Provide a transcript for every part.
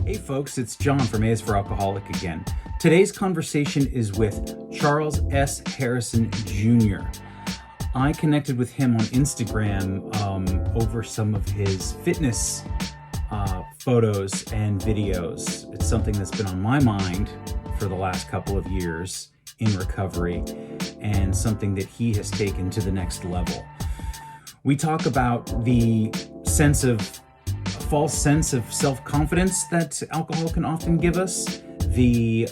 Hey folks, it's John from A is for Alcoholic again. Today's conversation is with Charles S. Harrison Jr. I connected with him on Instagram over some of his fitness photos and videos. It's something that's been on my mind for the last couple of years in recovery and something that he has taken to the next level. We talk about the false sense of self-confidence that alcohol can often give us, the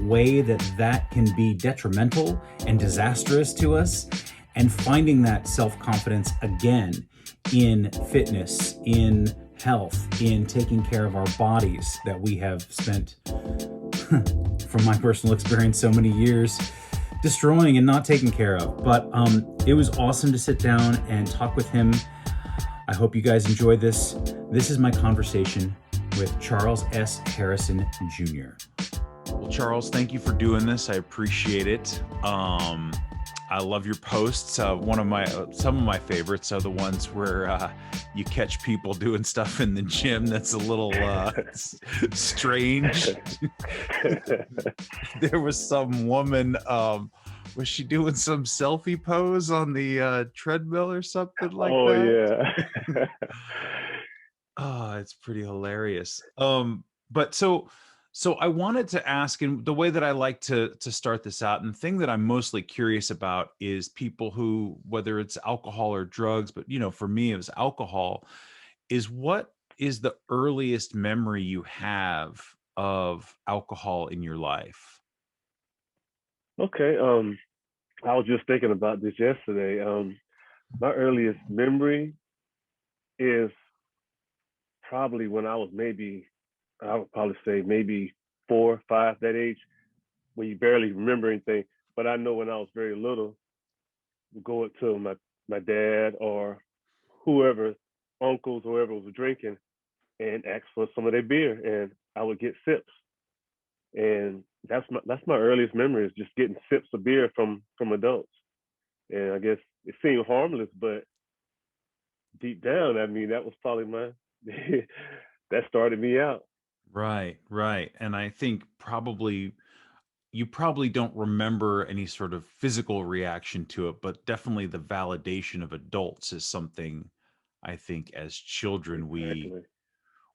way that can be detrimental and disastrous to us, and finding that self-confidence again in fitness, in health, in taking care of our bodies that we have spent, from my personal experience, so many years destroying and not taking care of. But it was awesome to sit down and talk with him. I hope you guys enjoyed this. This is my conversation with Charles S. Harrison Jr. Well, Charles, thank you for doing this. I appreciate it. I love your posts. Some of my favorites are the ones where you catch people doing stuff in the gym that's a little strange. There was some woman, was she doing some selfie pose on the treadmill or something like that? Yeah. Oh, it's pretty hilarious. But so I wanted to ask, and the way that I like to start this out, and the thing that I'm mostly curious about is people who, whether it's alcohol or drugs, but for me it was alcohol, is what is the earliest memory you have of alcohol in your life? Okay. I was just thinking about this yesterday. My earliest memory is probably when I was I would probably say maybe 4, 5, that age, when you barely remember anything. But I know when I was very little, going to my dad or whoever, uncles, whoever was drinking, and ask for some of their beer, and I would get sips. And that's my earliest memory, is just getting sips of beer from adults. And I guess it seemed harmless, but deep down, I mean, that was probably my that started me out. Right, right. And I think you probably don't remember any sort of physical reaction to it, but definitely the validation of adults is something I think as children Exactly.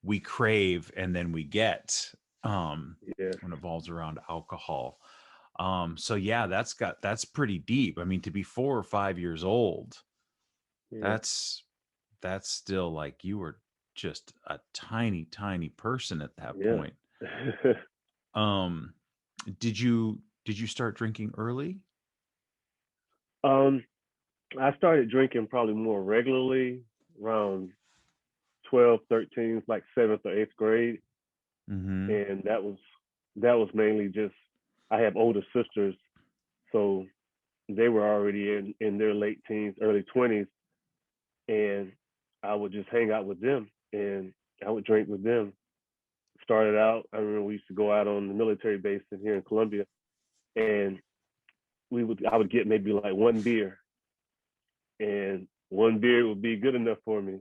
we crave and then we get Yeah. when it revolves around alcohol. So yeah, that's pretty deep. I mean, to be 4 or 5 years old, Yeah. that's still like you were just a tiny, tiny person at that Yeah. point. Um, did you start drinking early? um, I started drinking probably more regularly around 12, 13, like seventh or eighth grade, Mm-hmm. and that was mainly just, I have older sisters, so they were already in their late teens, early 20s, and I would just hang out with them and I would drink with them. Started out, I remember we used to go out on the military base in here in Columbia, and I would get maybe like one beer, and one beer would be good enough for me.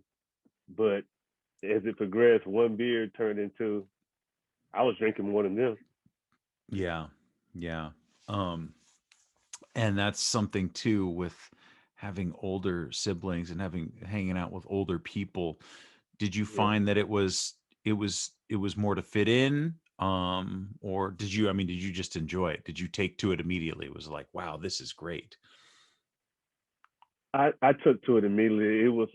But as it progressed, one beer turned into, I was drinking more than them. Yeah, yeah. Um, and that's something too with having older siblings and hanging out with older people. Did you Yeah. find that it was more to fit in? Or did you just enjoy it? Did you take to it immediately? It was like, wow, this is great. I took to it immediately. It was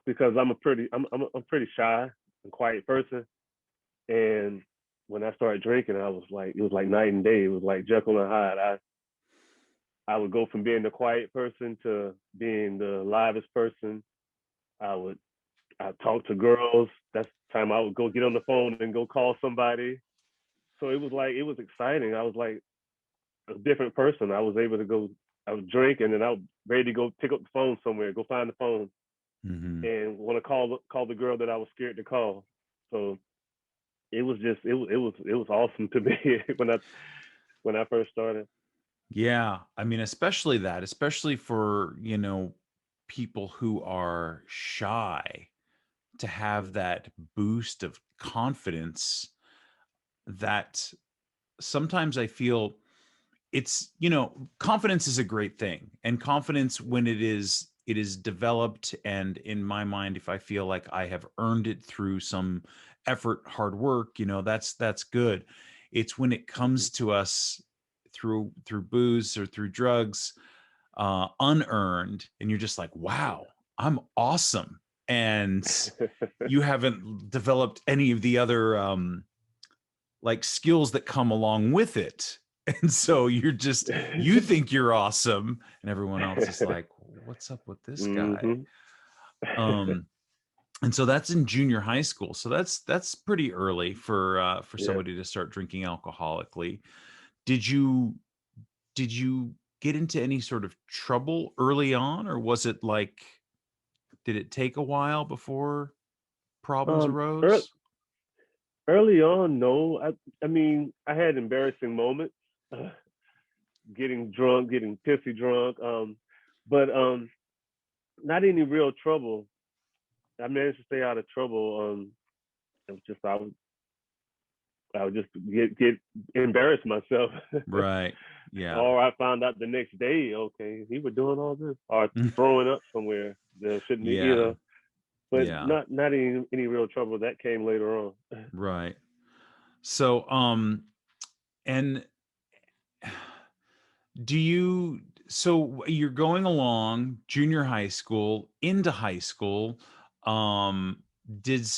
because I'm a pretty shy and quiet person, and when I started drinking, it was like night and day. It was like Jekyll and Hyde. I would go from being the quiet person to being the livest person. I would I talk to girls. That's the time I would go get on the phone and go call somebody. So it was exciting. I was like a different person. I was able to go. I would drink, and then I was ready to go pick up the phone somewhere, go find the phone, Hmm. and want to call the girl that I was scared to call. So it was awesome to me when I first started. Yeah, I mean, especially for people who are shy, to have that boost of confidence that sometimes I feel it's, confidence is a great thing. And confidence, when it is developed, and in my mind, if I feel like I have earned it through some effort, hard work, that's good. It's when it Mhm. comes to us through booze or through drugs, unearned, and you're just like, wow, I'm awesome. And you haven't developed any of the other like skills that come along with it. And so you think you're awesome, and everyone else is like, what's up with this guy? Mhm. Um, and so that's in junior high school. So that's pretty early for Yeah. somebody to start drinking alcoholically. Did you did you get into any sort of trouble early on, or was it like, did it take a while before problems Um, ear arose? Early on, no. I mean, I had embarrassing moments, uh, getting drunk, getting pissy drunk. But not any real trouble. I managed to stay out of trouble. It was just I would just get embarrass myself, Right. Yeah. or I found out the next day, okay, he was doing all this, or throwing up somewhere that shouldn't be, Yeah. But Yeah. not any real trouble that came later on. Right. So, and do you, so you're going along junior high school into high school. Um,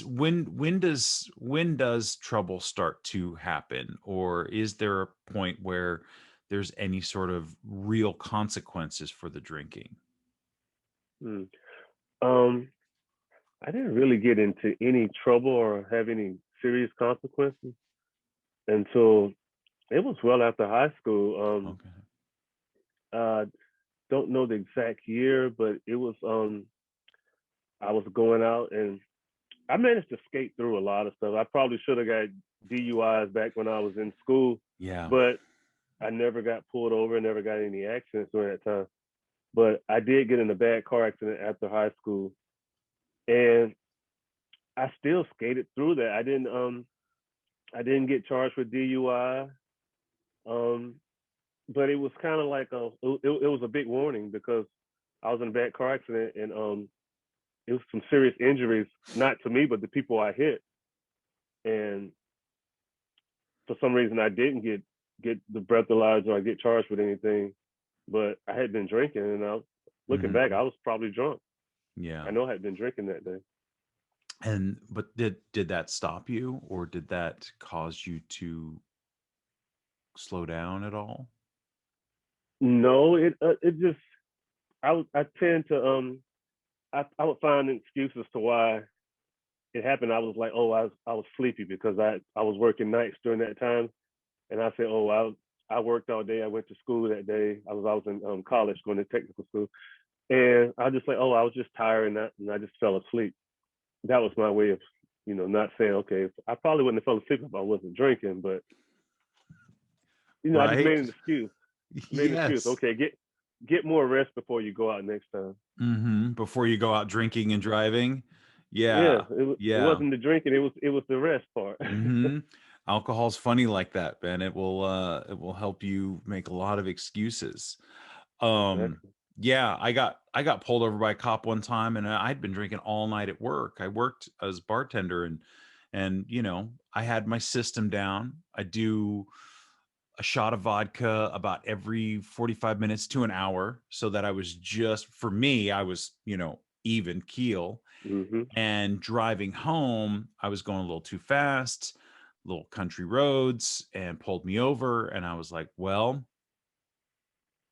when does trouble start to happen, or is there a point where there's any sort of real consequences for the drinking? Hmm. Um, I didn't really get into any trouble or have any serious consequences until it was well after high school. Okay. I don't know the exact year, but it was I was going out and I managed to skate through a lot of stuff. I probably should have got DUIs back when I was in school, Yeah. but I never got pulled over, never got any accidents during that time. But I did get in a bad car accident after high school, and I still skated through that. I didn't get charged with DUI, um, but it was kind of like it was a big warning because I was in a bad car accident and it was some serious injuries, not to me but the people I hit, and for some reason I didn't get the breathalyzer or get charged with anything, but I had been drinking and looking back, Mhm. I was probably drunk. Yeah. I know I had been drinking that day. And but did that stop you, or did that cause you to slow down at all? No, it just I tend to I would find excuses to why it happened. I was like, oh, I was sleepy because I was working nights during that time, and I said, oh, I worked all day. I went to school that day. I was in college going to technical school, and I was just like, oh, I was just tired and I just fell asleep. That was my way of not saying okay. I probably wouldn't have fell asleep if I wasn't drinking, but I just Right? made an excuse. Made an excuse. Yes. Okay, get more rest before you go out next time. Before you go out drinking and driving. Yeah, Yeah. it Yeah. wasn't the drinking. It was the rest part. hmm Alcohol's funny like that, Ben. It will help you make a lot of excuses. Um, Exactly. yeah, I got pulled over by a cop one time, and I'd been drinking all night at work. I worked as bartender, and I had my system down. I do a shot of vodka about every 45 minutes to an hour, so that I was, just for me, I was, even keel. Hmm. And driving home, I was going a little too fast, little country roads, and pulled me over. And I was like, well,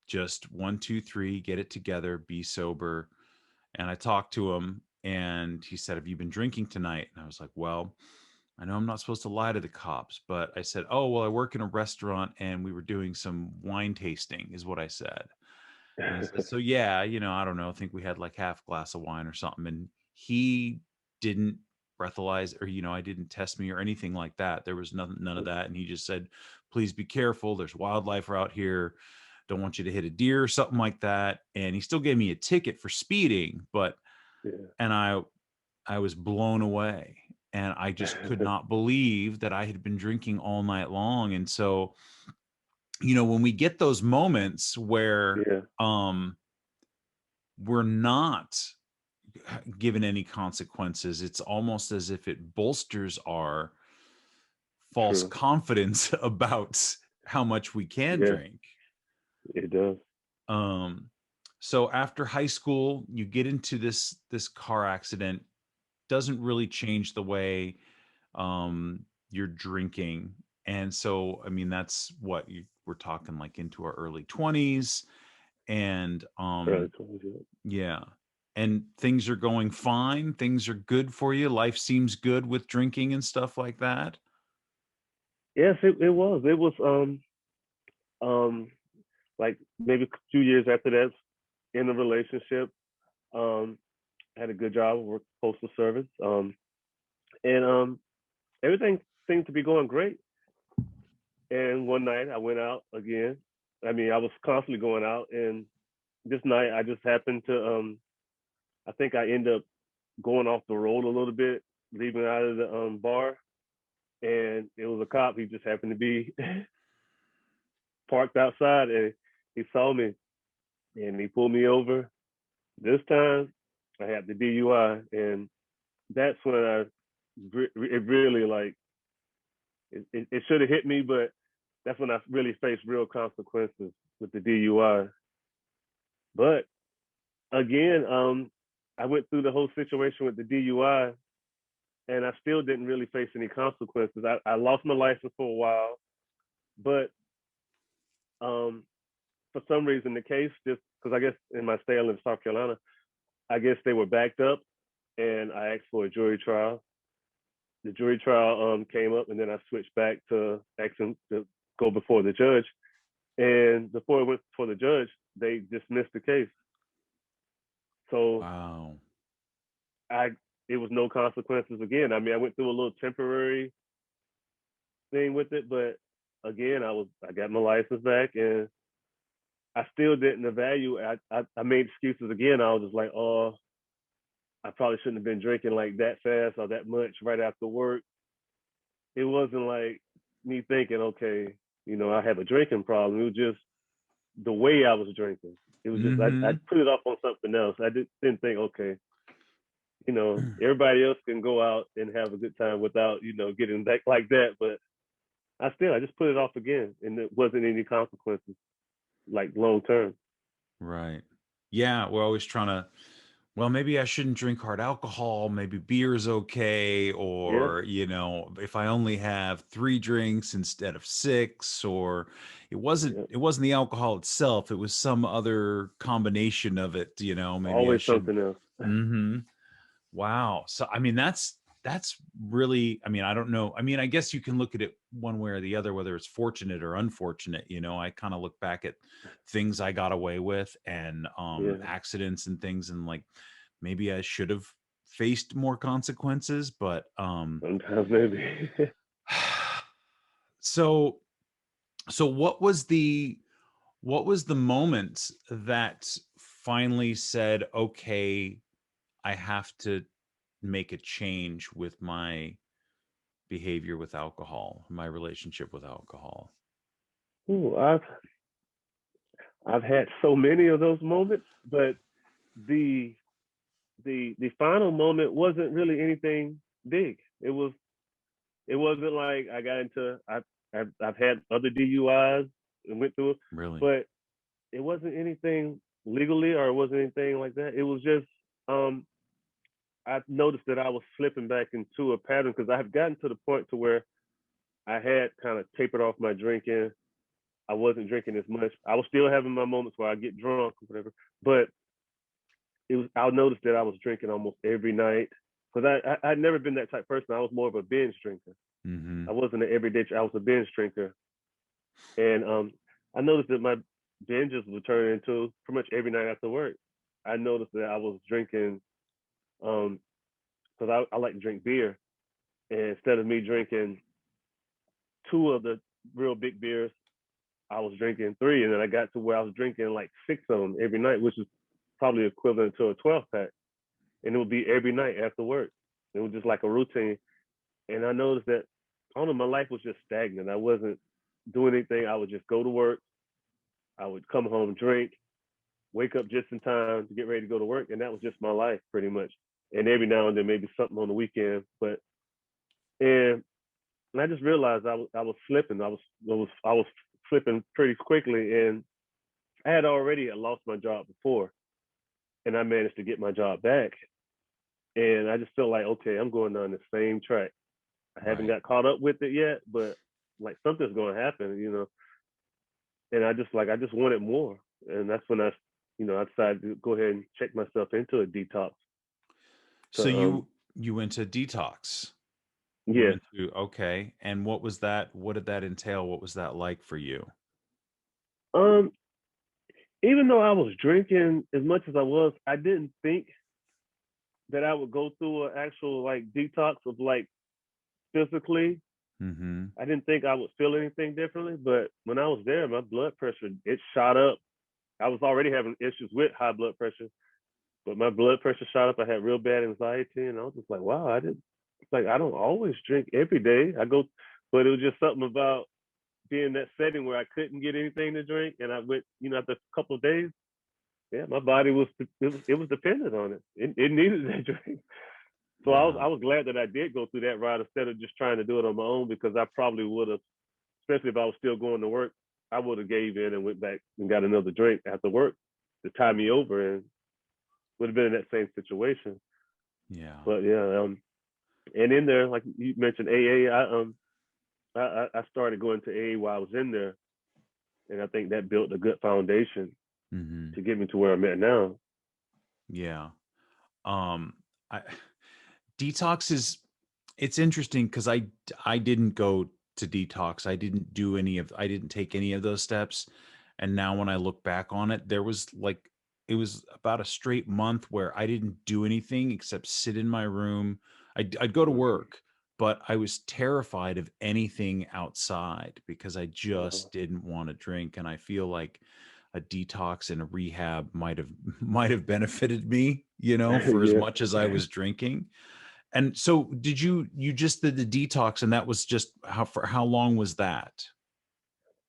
just one, two, three, get it together, be sober. And I talked to him, and he said, have you been drinking tonight? And I was like, well, I know I'm not supposed to lie to the cops, but I said, oh, well, I work in a restaurant and we were doing some wine tasting, is what I said. And he said, so yeah, I don't know, I think we had like half glass of wine or something. And he didn't breathalyze, or, I didn't test me or anything like that. There was none of that. And he just said, please be careful. There's wildlife out here. Don't want you to hit a deer or something like that. And he still gave me a ticket for speeding, but, Yeah. and I was blown away, and I just could not believe that I had been drinking all night long. And so, when we get those moments where Yeah, we're not given any consequences, it's almost as if it bolsters our false true. confidence about how much we can Yeah, drink. it does. Um, so after high school, you get into this car accident. Doesn't really change the way you're drinking. And so, I mean, that's what we're talking like into our early 20s. And Early 20s, yeah. yeah. And things are going fine. Things are good for you. Life seems good with drinking and stuff like that. Yes, it was. It was um like maybe a few years after that, in a relationship. Um, had a good job, worked postal service. And everything seemed to be going great. And one night I went out again. I mean, I was constantly going out, and this night I just happened to I think I ended up going off the road a little bit, leaving out of the bar, and it was a cop. He just happened to be parked outside, and he saw me, and he pulled me over. This time I had the DUI, and that's when it really like it should have hit me, but that's when I really faced real consequences with the DUI. But again, I went through the whole situation with the DUI, and I still didn't really face any consequences. I lost my license for a while, but um, for some reason, the case, just because I guess in my state, I live in South Carolina, I guess they were backed up, and I asked for a jury trial. The jury trial came up, and then I switched back to asking to go before the judge. And before it went before the judge, they dismissed the case. So Wow. I it was no consequences again. I mean, I went through a little temporary thing with it, but again, I got my license back, and I still didn't evaluate. I made excuses again. I was just like, oh, I probably shouldn't have been drinking like that fast or that much right after work. It wasn't like me thinking, okay, I have a drinking problem. It was just the way I was drinking. It was just I Mm-hmm. put it off on something else. I didn't think, okay, everybody else can go out and have a good time without, getting back like that. But I just put it off again, and it wasn't any consequences like long term. Right. Yeah, we're always trying to, well, maybe I shouldn't drink hard alcohol, maybe beer is okay, Yeah, or, if I only have 3 drinks instead of 6, or it wasn't yeah. it wasn't the alcohol itself, it was some other combination of it, maybe I Always should. something else. Mhm. Wow. So, I mean, that's really, I mean, I don't know. I mean, I guess you can look at it one way or the other, whether it's fortunate or unfortunate. I kind of look back at things I got away with and Yeah, accidents and things, and like maybe I should have faced more consequences, but sometimes maybe. so so what was the moment that finally said, okay, I have to make a change with my behavior with alcohol, my relationship with alcohol? Ooh, I've had so many of those moments, but the the final moment wasn't really anything big. It wasn't like I got into I've had other DUIs and went through it, Really? but it wasn't anything legally or it wasn't anything like that. It was just um I noticed that I was slipping back into a pattern because I had gotten to the point to where I had kind of tapered off my drinking. I wasn't drinking as much. I was still having my moments where I get drunk or whatever, but I noticed that I was drinking almost every night because I'd never been that type of person. I was more of a binge drinker. Mm-hmm. I wasn't an everyday. I was a binge drinker, and I noticed that my binges were turning into pretty much every night after work. I noticed that I was drinking because I like to drink beer, and instead of me drinking two of the real big beers, I was drinking three, and then I got to where I was drinking like six of them every night, which is probably equivalent to a 12 pack, and it would be every night after work. It was just like a routine. And I noticed that, I don't know, my life was just stagnant. I wasn't doing anything. I would just go to work. I would come home, drink, wake up just in time to get ready to go to work. And that was just my life pretty much. And every now and then, maybe something on the weekend. And I just realized I was slipping. I was slipping pretty quickly. And I had already lost my job before. And I managed to get my job back. And I just felt like, okay, I'm going down the same track. I haven't Right. got caught up with it yet, but like something's going to happen, And I just wanted more, and that's when I decided to go ahead and check myself into a detox. So To you went to detox. You Yes, went to, okay. And what was that? What did that entail? What was that like for you? um, even though I was drinking as much as I was, I didn't think that I would go through an actual like detox of like physically. Mm-hmm. I didn't think I would feel anything differently, but when I was there, my blood pressure it shot up. I was already having issues with high blood pressure, but my blood pressure shot up. I had real bad anxiety, and I was just like, wow, I didn't like I don't always drink every day. I go, but it was just something about being in that setting where I couldn't get anything to drink, and I went, after a couple of days, yeah, my body was dependent on it. It needed that drink. So Yeah. I was glad that I did go through that route instead of just trying to do it on my own, because I probably would have, especially if I was still going to work, I would have gave in and went back and got another drink after work to tie me over, and would have been in that same situation. Yeah. But yeah, and in there, like you mentioned, AA, I started going to AA while I was in there, and I think that built a good foundation Mm-hmm. to get me to where I'm at now. Yeah. Um, I detox is it's interesting because I didn't go to detox. I didn't take any of those steps. And now when I look back on it, there was like it was about a straight month where I didn't do anything except sit in my room. I'd go to Mm-hmm. work, but I was terrified of anything outside because I Uh-huh. just didn't want to drink. And I feel like a detox and a rehab might have benefited me, for as Yeah. much as I was drinking. And so you just did the detox, and that was just for how long was that?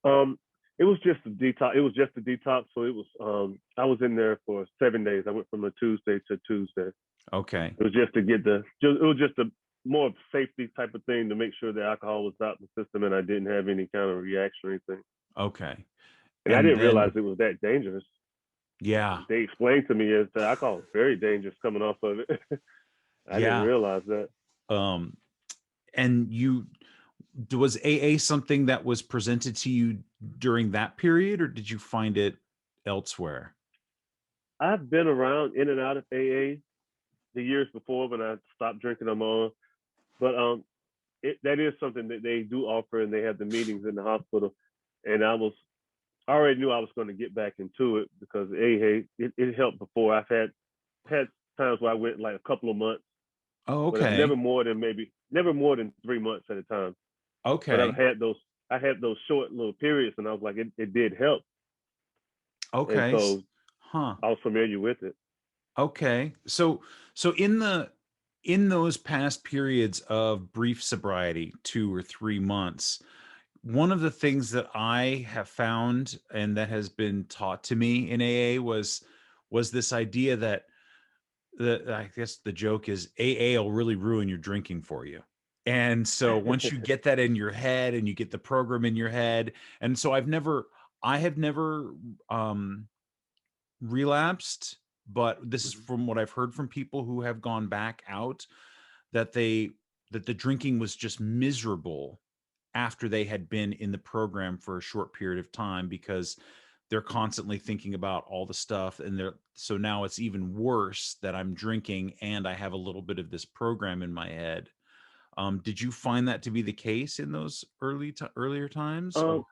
Um, it was just a detox. It was just a detox. So it was. I was in there for 7 days. I went from a Tuesday to Tuesday. Okay. It was just to get it was just a more of safety type of thing to make sure the alcohol was out the system and I didn't have any kind of reaction or anything. Okay. And I And didn't realize then it was that dangerous. yeah. They explained to me as the alcohol is very dangerous coming off of it. I didn't Yeah. realize that. Um and was AA something that was presented to you during that period, or did you find it elsewhere? I've been around in and out of AA the years before when I stopped drinking on my own, but that is something that they do offer, and they have the meetings in the hospital. And I already knew I was going to get back into it because it helped before. I've had times where I went like a couple of months, Oh, but okay. never more than 3 months at a time. But Okay. I had those short little periods, and I was like, it did help, and Okay. so Huh. I was familiar with it. Okay. So in those past periods of brief sobriety, 2 or 3 months, one of the things that I have found and that has been taught to me in AA was this idea that I guess the joke is AA will really ruin your drinking for you. And so once you get that in your head and you get the program in your head, and so I have never um relapsed, but this is from what I've heard from people who have gone back out, that the drinking was just miserable after they had been in the program for a short period of time because they're constantly thinking about all the stuff, and so now it's even worse that I'm drinking and I have a little bit of this program in my head. Did you find that to be the case in those earlier times, or um,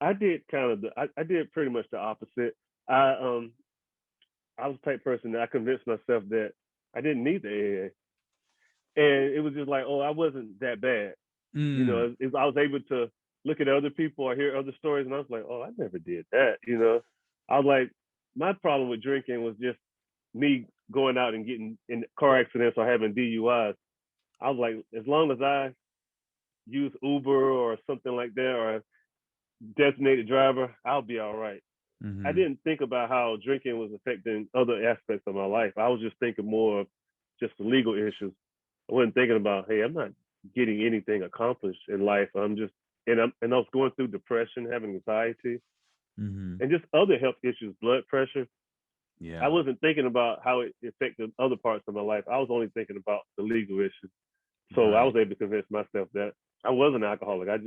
I did I did pretty much the opposite. I um I was the type of person that I convinced myself that I didn't need the AA, and it was just like, oh, I wasn't that bad. mm, I was able to look at other people or hear other stories, and I was like, oh, I never did that. I was like, my problem with drinking was just me going out and getting in car accidents or having DUIs. I was like, as long as I use Uber or something like that, or a designated driver, I'll be all right. I Mm-hmm. didn't think about how drinking was affecting other aspects of my life. I was just thinking more of just the legal issues. I wasn't thinking about, hey, I'm not getting anything accomplished in life. And I was going through depression, having anxiety, Mm-hmm. and just other health issues, blood pressure. I Yeah. wasn't thinking about how it affected other parts of my life. I was only thinking about the legal issues. So I was Right. able to convince myself that I was an alcoholic. I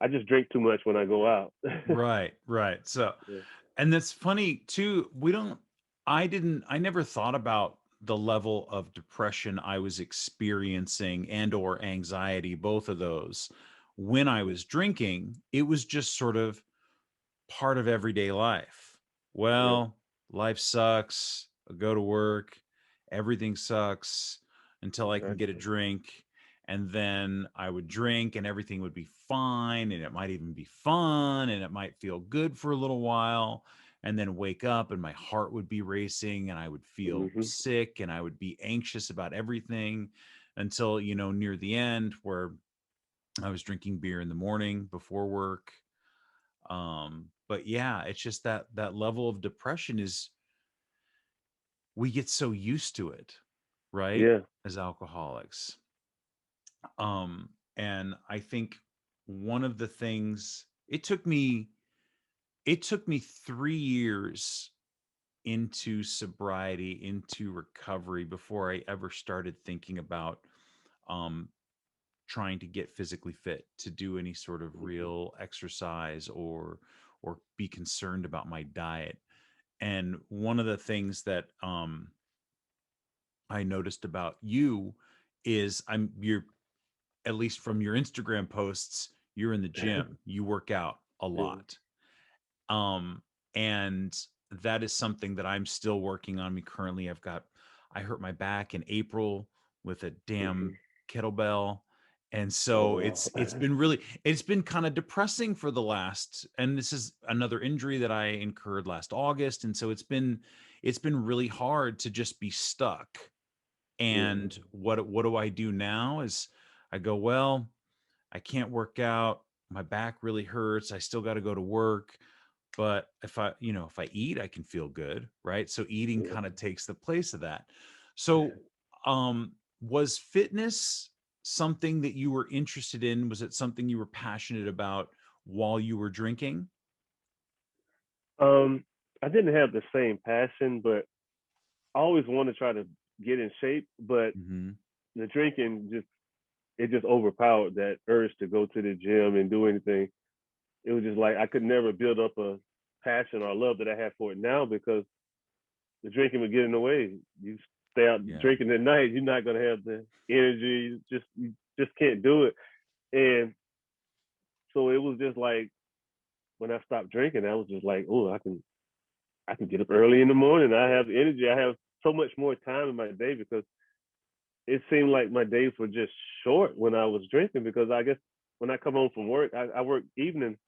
just drink too much when I go out. Right. Right. So, Yeah. and that's funny too. I never thought about the level of depression I was experiencing and or anxiety, both of those, when I was drinking. It was just sort of part of everyday life. Yeah. Well, life sucks. I go to work. Everything sucks until I can get a Exactly. drink. And then I would drink and everything would be fine. And it might even be fun and it might feel good for a little while. And then wake up and my heart would be racing and I would feel Hmm. sick and I would be anxious about everything until, near the end where I was drinking beer in the morning before work. But yeah, it's just that level of depression is, we get so used to it, right, Yeah. as alcoholics. And I think one of the things, it took me 3 years into sobriety, into recovery, before I ever started thinking about um trying to get physically fit, to do any sort of Hmm. real exercise, or be concerned about my diet. And one of the things that I noticed about you is, you're, at least from your Instagram posts, you're in the gym, you work out a Yeah. lot. And that is something that I'm still working on. Me currently, I hurt my back in April with a Hmm. damn kettlebell. And Oh so wow. it's been kind of depressing for the last, and this is another injury that I incurred last August. And so it's been really hard to just be stuck. Yeah. And what do I do now is I go, well, I can't work out. My back really hurts. I still got to go to work. But if I eat, I can feel good, right? So eating Yeah. kind of takes the place of that. So, was fitness something that you were interested in? Was it something you were passionate about while you were drinking? I didn't have the same passion, but I always wanted to try to get in shape. But Mm-hmm. the drinking just overpowered that urge to go to the gym and do anything. It was just like I could never build up a passion or love that I have for it now because the drinking would get in the way. You stay out Yeah. drinking at night, you're not gonna have the energy. You just can't do it. And so it was just like when I stopped drinking, I was just like, oh, I can get up early in the morning. I have energy. I have so much more time in my day because it seemed like my days were just short when I was drinking because I guess when I come home from work, I work evening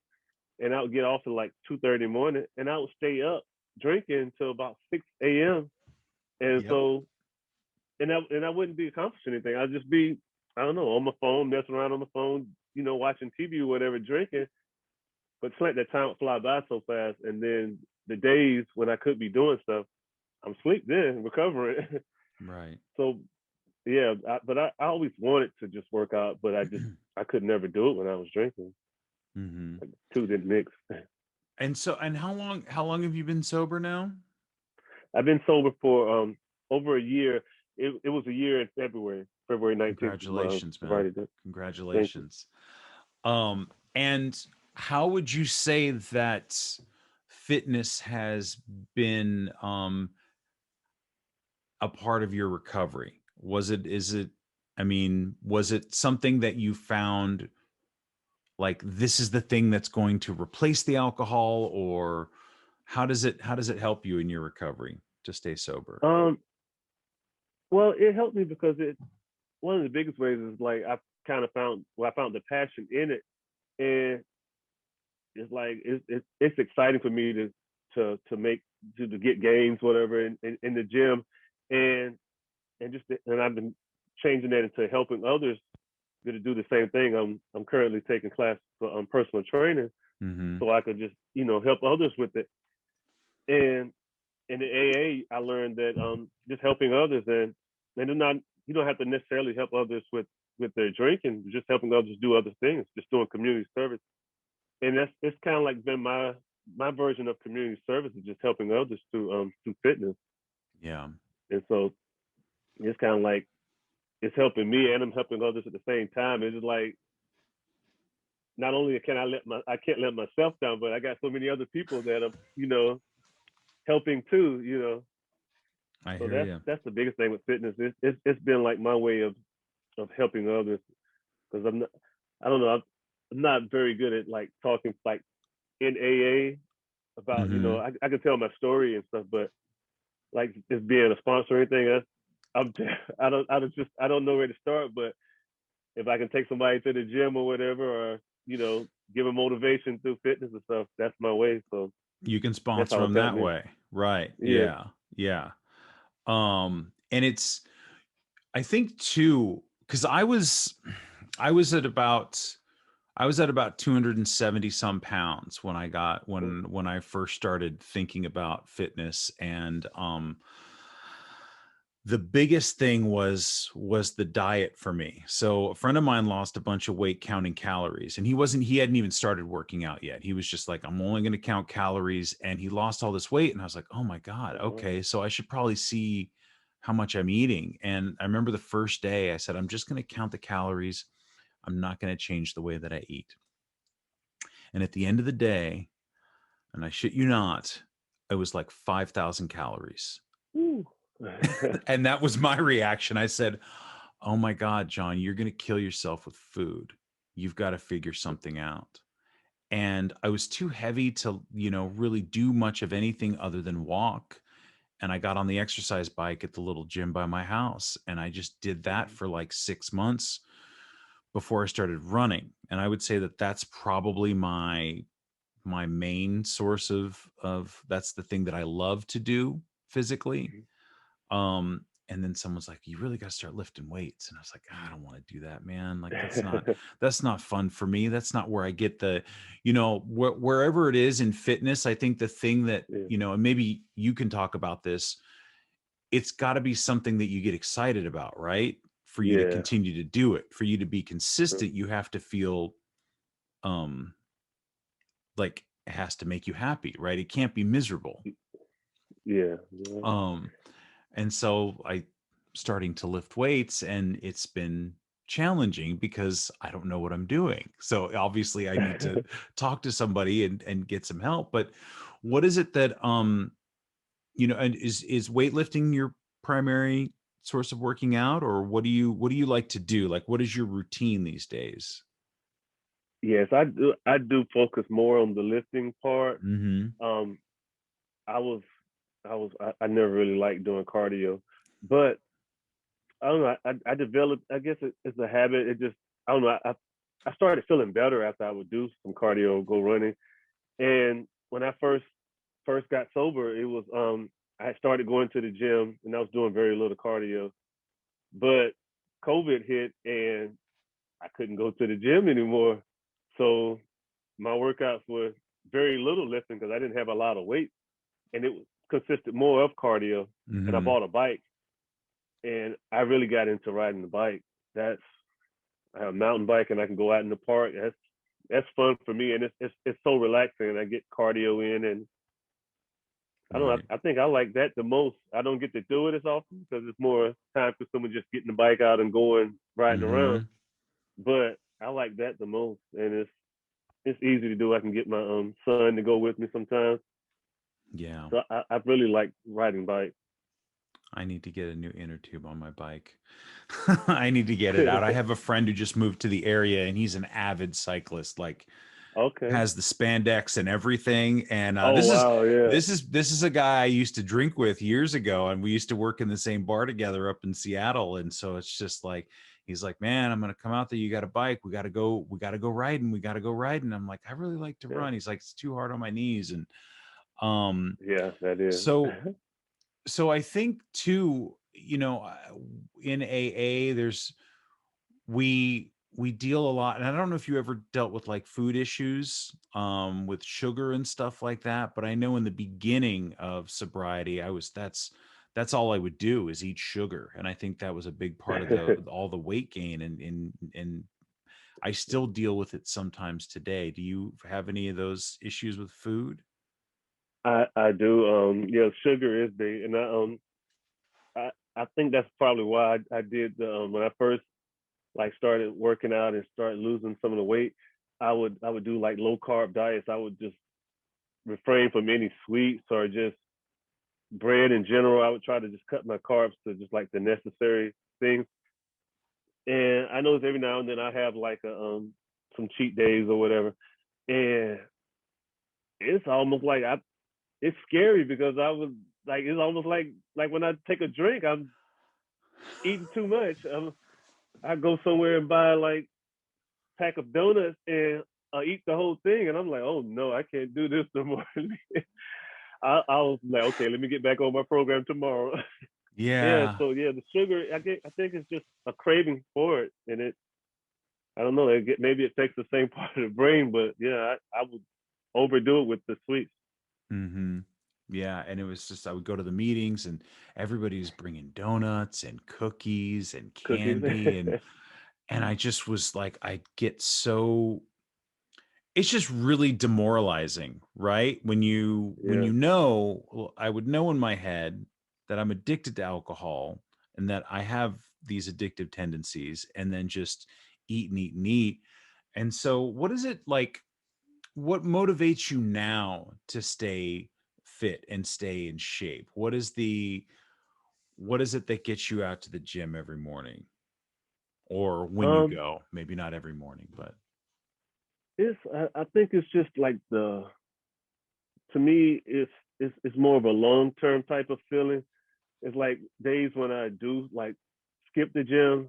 and I would get off at like 2:30 in the morning and I would stay up drinking until about 6 a.m. And Yep. so and I wouldn't be accomplishing anything. I'd just be, I don't know, on my phone, messing around on my phone, watching TV or whatever, drinking. But it's like that time would fly by so fast. And then the days when I could be doing stuff, I'm asleep then, recovering. Right. So yeah, but I always wanted to just work out, but I could never do it when I was drinking. Mm-hmm. Like two didn't mix. And how long have you been sober now? I've been sober for over a year. It was a year in February 19th is my Congratulations, man. sobriety date. Thank you. Congratulations. And how would you say that fitness has been a part of your recovery? Was it something that you found, like, this is the thing that's going to replace the alcohol, or how does it help you in your recovery to stay sober? Um, well, it helped me because it one of the biggest ways is like I found the passion in it, and it's like it's exciting for me to make to get gains whatever in the gym, and and I've been changing that into helping others to do the same thing. I'm currently taking class for personal training, Mm-hmm. so I could just help others with it. And in the AA, I learned that just helping others, and they're not you don't have to necessarily help others with their drinking, just helping others do other things, just doing community service. And it's kind of like been my version of community service is just helping others through fitness. Yeah. And so it's kind of like it's helping me and I'm helping others at the same time. It's just like not only I can't let myself down, but I got so many other people that I'm helping too. I So hear you. that's the biggest thing with fitness. It's been like my way of helping others because I don't know I'm not very good at like talking like in AA about Mm-hmm. I can tell my story and stuff, but like just being a sponsor or anything, I'm I don't know where to start. But if I can take somebody to the gym or whatever, or give them motivation through fitness and stuff, that's my way. So You can that's sponsor how them it's helped that me. way. Right. Yeah. Yeah. Yeah. And it's, I think too, because I was at about, I was at about 270 some pounds when when I first started thinking about fitness. And the biggest thing was the diet for me. So a friend of mine lost a bunch of weight counting calories, and he hadn't even started working out yet. He was just like, I'm only going to count calories, and he lost all this weight. And I was like, oh my God, okay, so I should probably see how much I'm eating. And I remember the first day I said, I'm just going to count the calories. I'm not going to change the way that I eat. And at the end of the day, and I shit you not, it was like 5,000 calories. Ooh. And that was my reaction. I said, oh my God, John, you're going to kill yourself with food. You've got to figure something out. And I was too heavy to, really do much of anything other than walk. And I got on the exercise bike at the little gym by my house. And I just did that for like 6 months before I started running. And I would say that that's probably my main source of that's the thing that I love to do physically. And then someone's like, you really got to start lifting weights. And I was like, I don't want to do that, man. Like, that's not fun for me. That's not where I get the, wherever it is in fitness. I think the thing that, Yeah. and maybe you can talk about this, it's got to be something that you get excited about, right? For you to Yeah. continue to do it, for you to be True. consistent, you have to feel, like it has to make you happy, right? It can't be miserable. Yeah. Yeah. And so I starting to lift weights, and it's been challenging because I don't know what I'm doing. So obviously I need to talk to somebody and get some help. But what is it that and is weightlifting your primary source of working out, or what do you like to do? Like, what is your routine these days? Yes, I do. I do focus more on the lifting part. Mm-hmm. Um, I was, I never really liked doing cardio, but I don't know. I developed. I guess it's a habit. It just, I don't know. I started feeling better after I would do some cardio, go running. And when I first got sober, it was I had started going to the gym and I was doing very little cardio. But COVID hit and I couldn't go to the gym anymore. So my workouts were very little lifting because I didn't have a lot of weight, and it consisted more of cardio. And I Mm-hmm. bought a bike, and I really got into riding the bike. That's I have a mountain bike, and I can go out in the park. That's fun for me, and it's so relaxing. And I get cardio in, and I don't know. Right. I think I like that the most. I don't get to do it as often because it's more time for someone just getting the bike out and going riding around. Mm-hmm. But I like that the most, and it's easy to do. I can get my son to go with me sometimes. Yeah. So I really like riding bike. I need to get a new inner tube on my bike. I need to get it out. I have a friend who just moved to the area, and he's an avid cyclist, like Okay. has the spandex and everything. And Oh wow, yeah. this is a guy I used to drink with years ago, and we used to work in the same bar together up in Seattle. And so it's just like he's like, man, I'm gonna come out there. You got a bike. We gotta go riding. We gotta go riding. I'm like, I really like to Yeah. run. He's like, it's too hard on my knees. And Yeah, that is. so I think too, you know, in AA, we deal a lot, and I don't know if you ever dealt with like food issues with sugar and stuff like that, but I know in the beginning of sobriety, that's all I would do is eat sugar, and I think that was a big part of the all the weight gain, and I still deal with it sometimes today. Do you have any of those issues with food? I do. Yeah, sugar is big, and I think that's probably why I did the when I first like started working out and started losing some of the weight. I would do like low carb diets. I would just refrain from any sweets or just bread in general. I would try to just cut my carbs to just like the necessary things. And I know every now and then I have like a some cheat days or whatever, and it's almost like it's scary because I was like it's almost like when I take a drink, I'm eating too much. I go somewhere and buy like pack of donuts and eat the whole thing, and I'm like, oh no, I can't do this no more. I was like, okay, let me get back on my program tomorrow. Yeah, Yeah. so yeah, the sugar, I think it's just a craving for it, and I don't know, maybe it affects the same part of the brain, but yeah, I would overdo it with the sweets. Mm-hmm. Yeah, and it was just I would go to the meetings and everybody was bringing donuts and cookies and Cookies. candy, and I just was like I'd get so it's just really demoralizing, right? When Yeah. you know, well, I would know in my head that I'm addicted to alcohol and that I have these addictive tendencies, and then just eat and eat and eat. And so what is it like, what motivates you now to stay fit and stay in shape? What is it that gets you out to the gym every morning, or when you Um, go? Maybe not every morning, but I think it's just like to me, it's more of a long term type of feeling. It's like days when I do like skip the gym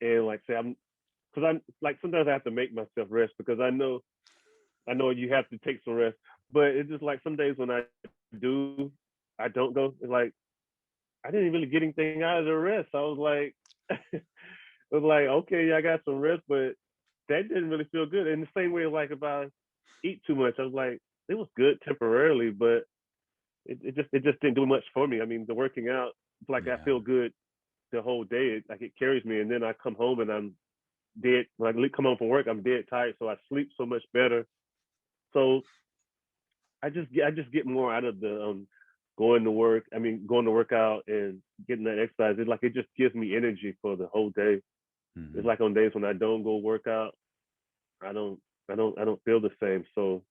and like say because I'm like sometimes I have to make myself rest because I know you have to take some rest, but it's just like some days when do, I don't go. It's like I didn't really get anything out of the rest. I was like, it was like okay, yeah, I got some rest, but that didn't really feel good. In the same way, like if I eat too much, I was like, it was good temporarily, but it just didn't do much for me. I mean, the working out, it's like I yeah. feel good the whole day. Like it carries me, and then I come home and I'm dead. When I come home from work, I'm dead tired, so I sleep so much better. So I just get more out of the going to work. I mean, going to work out and getting that exercise. It's like it just gives me energy for the whole day. It's Mhm. like on days when I don't go work out, I don't I don't feel the same. So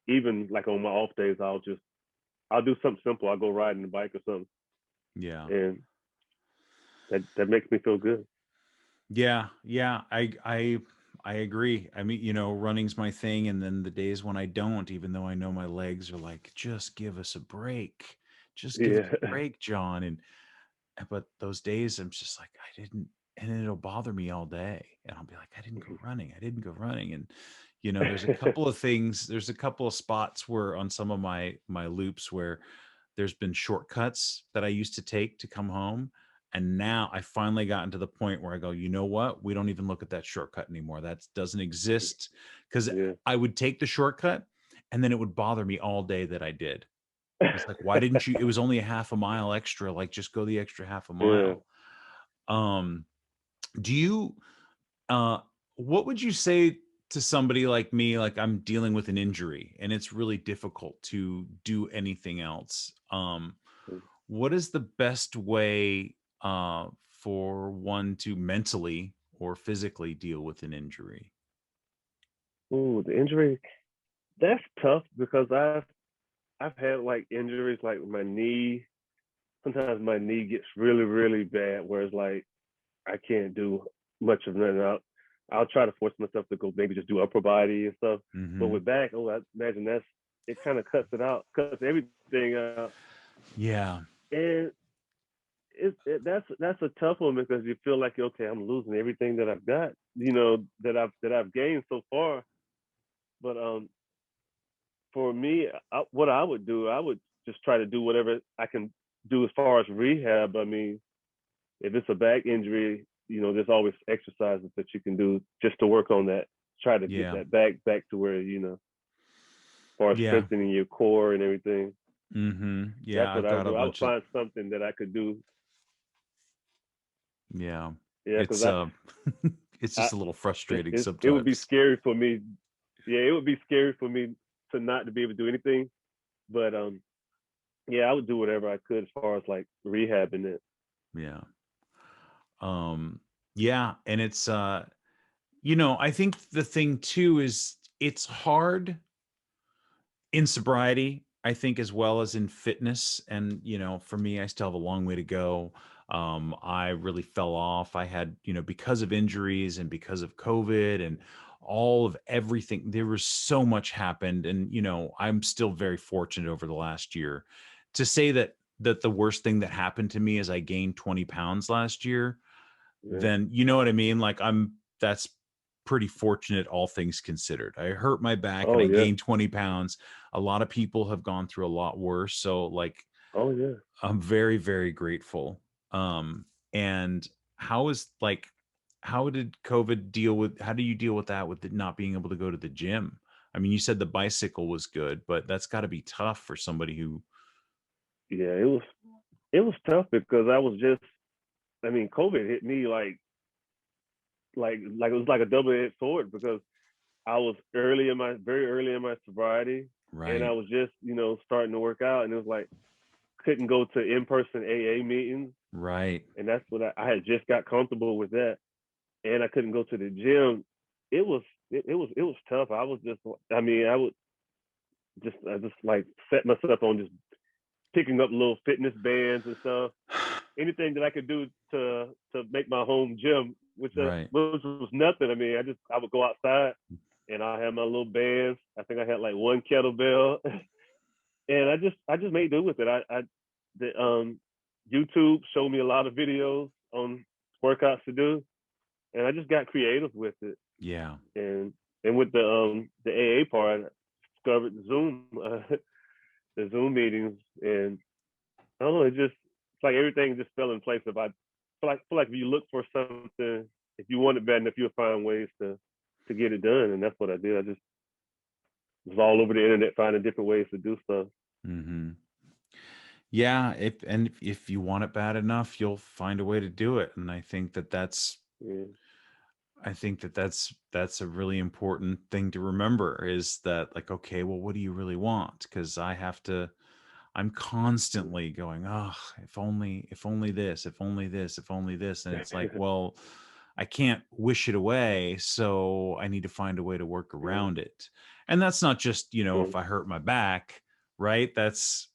even like on my off days, I'll do something simple. I'll go riding the bike or something, Yeah. and that makes me feel good. Yeah, yeah, I agree. I mean, running's my thing, and then the days when I don't, even though I know my legs are like, just give us a break. Just give us Yeah. a break, John. But those days I'm just like, I didn't, and then it'll bother me all day. And I'll be like, I didn't go running. I didn't go running. And there's a couple of spots where on some of my loops where there's been shortcuts that I used to take to come home. And now I finally gotten to the point where I go, you know what? We don't even look at that shortcut anymore. That doesn't exist. Because Yeah. I would take the shortcut and then it would bother me all day that I did. It's like, why didn't you? It was only a half a mile extra. Like, just go the extra half a Yeah. mile. Um, do you uh what would you say to somebody like me, like I'm dealing with an injury and it's really difficult to do anything else? What is the best way for one to mentally or physically deal with an injury? Ooh, the injury. That's tough because I've had like injuries like my knee. Sometimes my knee gets really bad, where it's like I can't do much of nothing. I'll try to force myself to go maybe just do upper body and stuff. But Hmm. with back, oh, I imagine it kind of cuts it out, cuts everything out, Yeah. and that's a tough one because you feel like okay, I'm losing everything that I've got, that I've gained so far. But for me, what I would do, I would just try to do whatever I can do as far as rehab, I mean, if it's a back injury, there's always exercises that you can do just to work on that, try to get Yeah. that back to where, as far as Yeah. strengthening your core and everything. Yeah. That's what I've I would got a do. I would bunch of, find something that I could do. yeah. Yeah, because It's, it's I just a little frustrating it would be sometimes. scary for me. Yeah, it would be scary for me to not to be able to do anything. But yeah, I would do whatever I could as far as like rehabbing it. Yeah. Yeah. And it's, I think the thing too is it's hard in sobriety, I think, as well as in fitness. And, for me, I still have a long way to go. I really fell off. I had, because of injuries and because of COVID and all of everything, there was so much happened. And, I'm still very fortunate over the last year to say that the worst thing that happened to me is I gained 20 pounds last year. Yeah. Then you know what I mean? Like that's pretty fortunate, all things considered. I hurt my back and Oh I yeah. gained 20 pounds. A lot of people have gone through a lot worse. So like, Oh yeah. I'm very, very grateful. And how is like, how did COVID how do you deal with that with not being able to go to the gym? I mean, you said the bicycle was good, but that's got to be tough for somebody who, Yeah, it was tough because I was just, I mean, COVID hit me like it was like a double-edged sword because I was very early in my sobriety, and I right, was just starting to work out, and it was like couldn't go to in-person AA meetings, right, and that's what I had just got comfortable with that, and I couldn't go to the gym. It was it was tough. I was just, I mean, I just like set myself on just picking up little fitness bands and stuff, anything that I could do to make my home gym, right. which was nothing. I mean, I would go outside and I had my little bands. I think I had like one kettlebell, and I just made do with it. The YouTube showed me a lot of videos on workouts to do, and I just got creative with it. Yeah. And with the AA part, I discovered the Zoom meetings, and I don't know, it's like everything just fell in place. If I feel like if you look for something, if you want it bad enough, you'll find ways to get it done, and that's what I did. I just was all over the internet finding different ways to do stuff. Mm-hmm. Yeah, if you want it bad enough, you'll find a way to do it. And Yeah, I think that's a really important thing to remember is that like, okay, well, what do you really want? Because I'm constantly going, oh, if only this, if only this, if only this. And it's like, well, I can't wish it away. So I need to find a way to work yeah, around it. And that's not just, if true. I hurt my back, right? That's,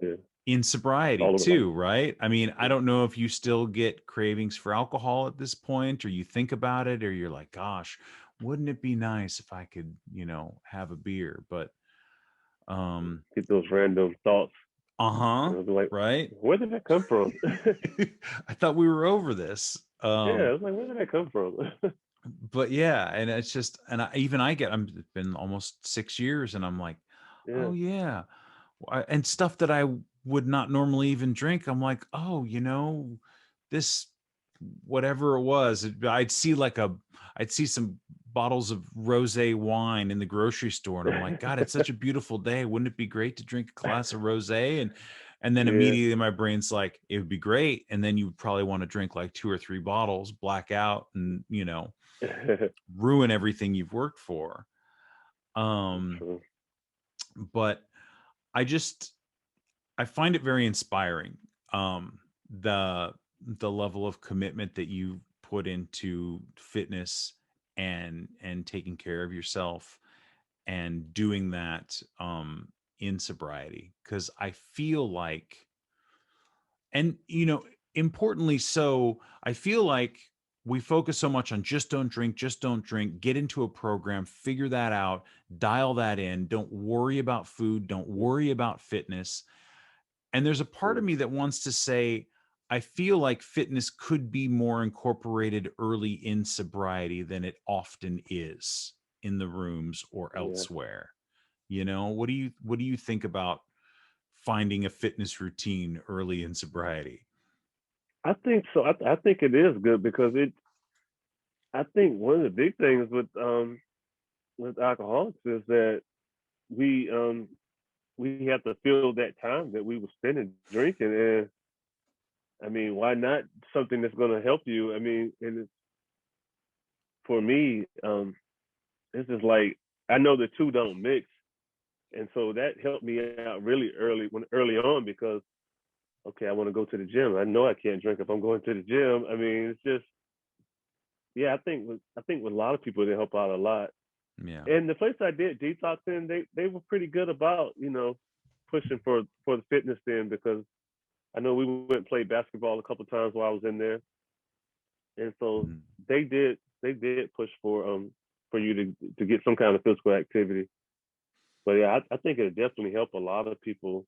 Yeah, in sobriety all over like, too, right? I mean, I yeah. don't know if you still get cravings for alcohol at this point, or you think about it, or you're like, gosh, wouldn't it be nice if I could, have a beer? But, Get those random thoughts, uh-huh, and I'll be like, right? where did that come from? I thought we were over this. Yeah, I was like, where did that come from? But yeah, and it's just, and it's been almost 6 years, and I'm like, Yeah, oh yeah, and stuff that I would not normally even drink. I'm like, oh, this, whatever it was, I'd see some bottles of rosé wine in the grocery store, and I'm like, God, it's such a beautiful day. Wouldn't it be great to drink a glass of rosé? And then yeah, immediately my brain's like, it would be great. And then you would probably want to drink like 2 or 3 bottles, black out, and ruin everything you've worked for. Um, true. but I just I find it very inspiring. The level of commitment that you put into fitness and taking care of yourself and doing that in sobriety, because I feel like, and importantly so, I feel like we focus so much on just don't drink, get into a program, figure that out, dial that in, don't worry about food, don't worry about fitness. And there's a part of Mm, me that wants to say, I feel like fitness could be more incorporated early in sobriety than it often is in the rooms or yeah. elsewhere. What do you think about finding a fitness routine early in sobriety? I think so. I think it is good because I think one of the big things with alcoholics is that we we have to fill that time that we were spending drinking. And I mean, why not something that's going to help you? I mean, and for me, it's just like I know the two don't mix, and so that helped me out really early on because okay, I want to go to the gym. I know I can't drink if I'm going to the gym. I mean, it's just yeah. I think with a lot of people they help out a lot. Yeah. And the place I did detox in, they were pretty good about pushing for the fitness then because I know we went and played basketball a couple of times while I was in there, and so Mm. they did push for you to get some kind of physical activity. But yeah, I think it definitely help a lot of people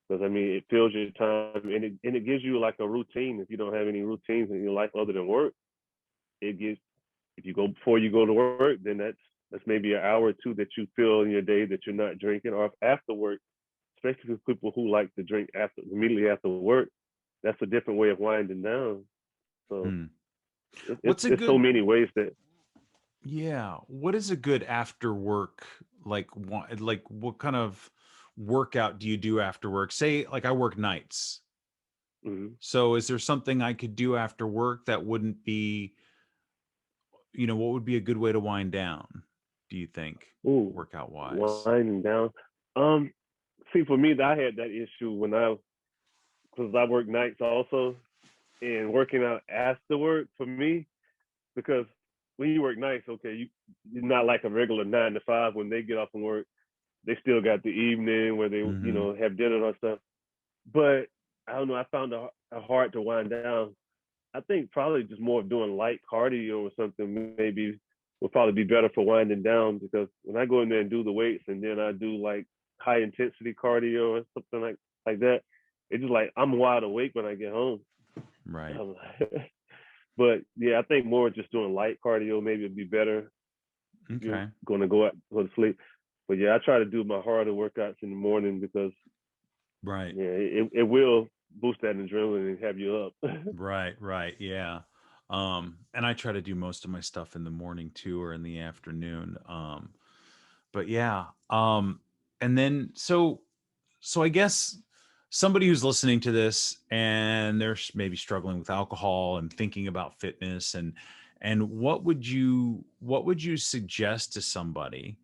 because I mean it fills your time and it gives you like a routine. If you don't have any routines in your life other than work, it gives if you go before you go to work, then that's maybe an hour or two that you feel in your day that you're not drinking, or if after work, especially for people who like to drink after immediately after work, that's a different way of winding down. So Mm. it's What's a it's so good, many ways that yeah, what is a good after work, like what kind of workout do you do after work? Say like I work nights. mhm. So is there something I could do after work that wouldn't be, what would be a good way to wind down, do you think, Ooh, workout wise? winding down. Um, See, for me, I had that issue when because I work nights also, and working out after work for me because when you work nights, okay, you're not like a regular 9 to 5 when they get off from work. They still got the evening where they Hmm. have dinner and stuff. But I don't know. I found it hard to wind down. I think probably just more of doing light cardio or something maybe would probably be better for winding down because when I go in there and do the weights and then I do like high intensity cardio or something like that, it's just like I'm wide awake when I get home. Right. But yeah, I think more just doing light cardio maybe would be better if you're Okay. going to go to sleep. But yeah, I try to do my harder workouts in the morning because Right. yeah, it will boost that adrenaline and have you up. Right. Right. Yeah. And I try to do most of my stuff in the morning too, or in the afternoon. But yeah. And then so I guess somebody who's listening to this and they're maybe struggling with alcohol and thinking about fitness, and what would you suggest to somebody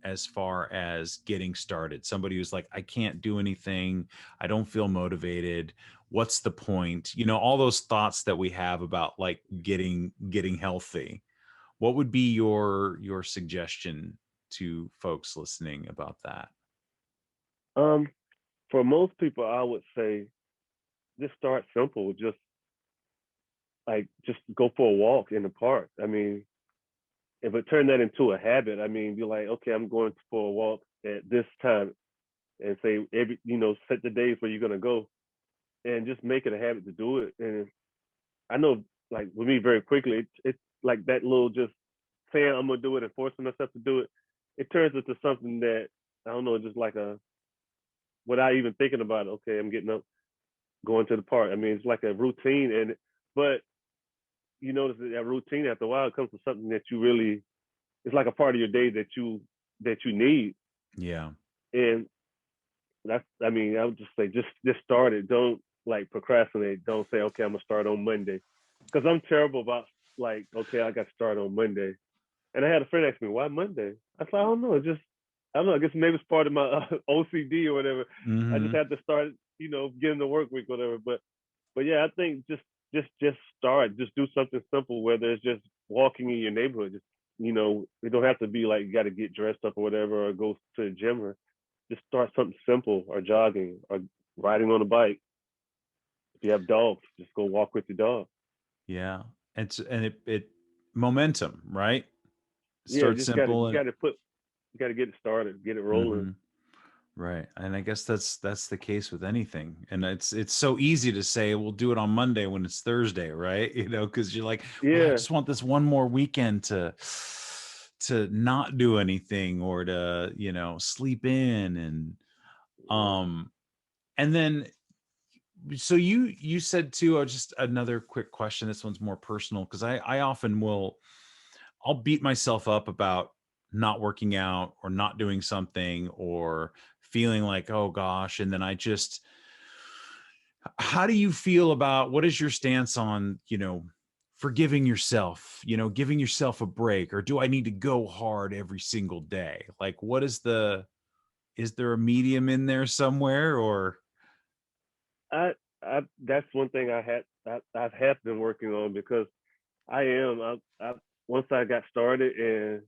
as far as getting started? Somebody who's like, I can't do anything, I don't feel motivated, what's the point? All those thoughts that we have about like getting healthy. What would be your suggestion to folks listening about that? um, for most people, I would say just start simple. Just go for a walk in the park. I mean, if it turned that into a habit, I mean, be like, okay, I'm going for a walk at this time, and say set the days where you're gonna go, and just make it a habit to do it. And I know, like with me, very quickly, it's like that little just saying I'm gonna do it and forcing myself to do it. It turns into something that I don't know, just like without even thinking about it. Okay, I'm getting up, going to the park. I mean, it's like a routine, but you notice that routine after a while comes to something that you really it's like a part of your day that you need. Yeah. And that's I mean, I would just say just start it. Don't like procrastinate. Don't say, okay, I'm gonna start on Monday. Because I'm terrible about like, okay, I got to start on Monday. And I had a friend ask me, why Monday? I said, I don't know. I don't know. I guess maybe it's part of my OCD or whatever. I just Hmm. had to start, getting the work week, whatever. But yeah, I think just start. Just do something simple, whether it's just walking in your neighborhood. Just it don't have to be like you got to get dressed up or whatever, or go to the gym. Or just start something simple, or jogging, or riding on a bike. If you have dogs, just go walk with your dog. Yeah. And it momentum, right? Yeah, Start simple you and got to get it started, get it rolling. hmm right. And I guess that's the case with anything. And it's so easy to say we'll do it on Monday when it's Thursday, right? Because you're like, well, I Yeah, just want this one more weekend to not do anything or to, sleep in. And And then, so you said too, just another quick question. This one's more personal, because I often I'll beat myself up about not working out or not doing something, or feeling like, oh gosh. And then how do you feel about, what is your stance on, forgiving yourself, giving yourself a break? Or do I need to go hard every single day? Like, is there a medium in there somewhere, or? I, that's one thing I have been working on, because I once I got started, and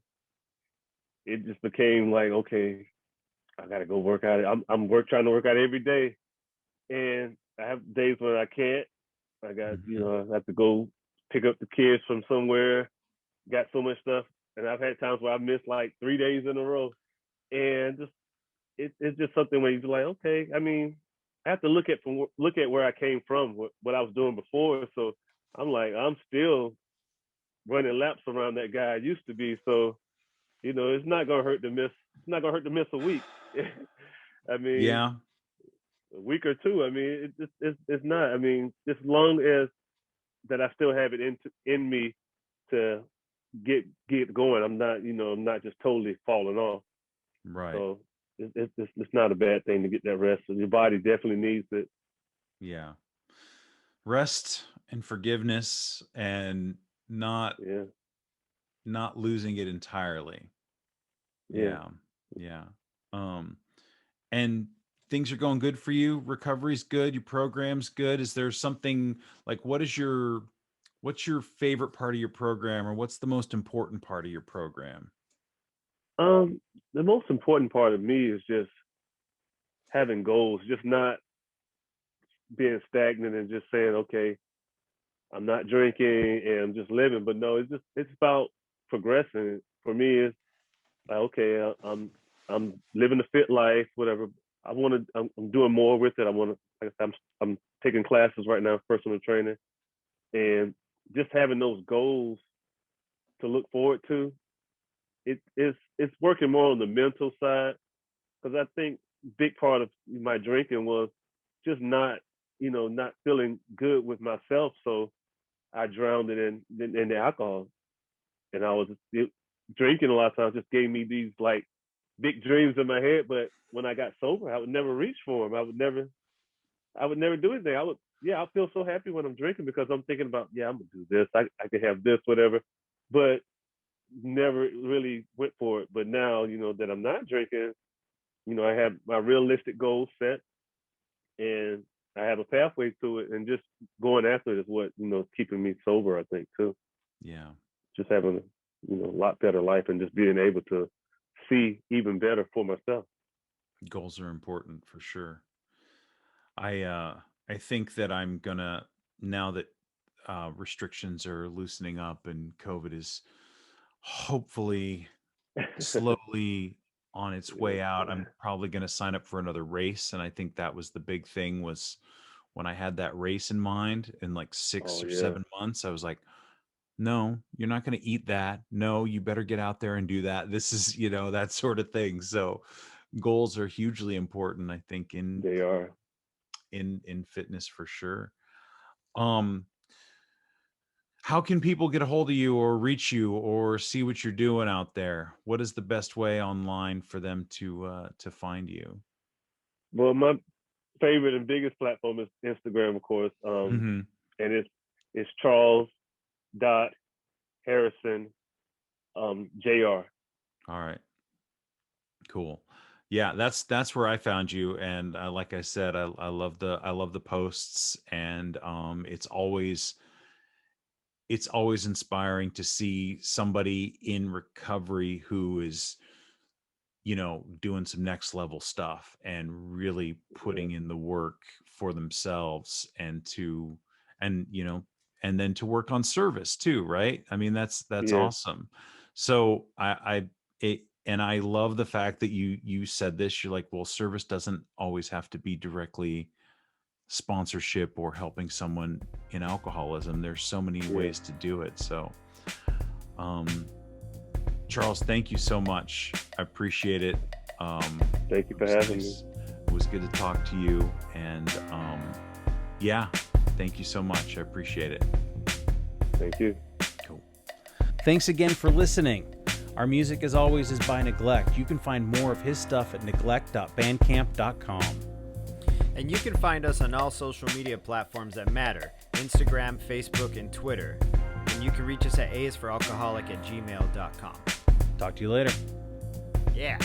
it just became like, okay, I gotta go work out. Trying to work out every day, and I have days when I can't. I got, I have to go pick up the kids from somewhere. Got so much stuff, and I've had times where I missed like 3 days in a row, and just it's just something where you're like, okay, I mean, I have to look at where I came from, what I was doing before. So I'm like, I'm still running laps around that guy I used to be. So it's not gonna hurt to miss. It's not gonna hurt to miss a week. I mean, Yeah. a week or two. I mean, it's not. I mean, as long as that I still have it in me to get going. I'm not, I'm not just totally falling off. Right. So it's not a bad thing to get that rest. So your body definitely needs it. Yeah. Rest and forgiveness, and not losing it entirely. Yeah. Yeah. And things are going good for you. Recovery's good. Your program's good. Is there something like, what's your favorite part of your program, or what's the most important part of your program? The most important part of me is just having goals, just not being stagnant and just saying, okay, I'm not drinking and I'm just living. But no, it's about progressing. For me, it's like, okay, I'm living a fit life, whatever. I'm doing more with it. I want to, like I said, I'm taking classes right now, personal training, and just having those goals to look forward to. It's working more on the mental side, because I think big part of my drinking was just not feeling good with myself. So I drowned it in the alcohol, and drinking a lot of times just gave me these like big dreams in my head. But when I got sober, I would never reach for them. I would never do anything. I feel so happy when I'm drinking, because I'm thinking about, yeah, I'm gonna do this. I could have this, whatever. But never really went for it. But now, that I'm not drinking, I have my realistic goals set, and I have a pathway to it, and just going after it is what, keeping me sober, I think, too. Yeah. Just having a lot better life, and just being able to see even better for myself. Goals are important for sure. I think that I'm gonna, now that restrictions are loosening up and COVID is hopefully slowly on its way out, I'm probably going to sign up for another race. And I think that was the big thing, was when I had that race in mind in like 6 or 7 months, I was like, no, you're not going to eat that. No, you better get out there and do that. This is, that sort of thing. So goals are hugely important, I think, They are. in fitness for sure. How can people get a hold of you or reach you or see what you're doing out there? What is the best way online for them to find you? Well, my favorite and biggest platform is Instagram, of course. Mm-hmm. And it's Charles dot Harrison Jr. All right. Cool. Yeah, that's where I found you, and like I said, I love the posts, and it's always inspiring to see somebody in recovery who is, doing some next level stuff and really putting in the work for themselves, and and then to work on service too, right? I mean, that's Yeah. awesome. So and I love the fact that you said this. You're like, well, service doesn't always have to be directly sponsorship or helping someone in alcoholism. There's so many ways to do it. So Charles, thank you so much. I appreciate it. Thank you for having me. It was good to talk to you. And yeah, thank you so much. I appreciate it. Thank you. Cool. Thanks again for listening. Our music, as always, is by Neglect. You can find more of his stuff at neglect.bandcamp.com. And you can find us on all social media platforms that matter: Instagram, Facebook, and Twitter. And you can reach us at aisforalcoholic@gmail.com. Talk to you later. Yeah.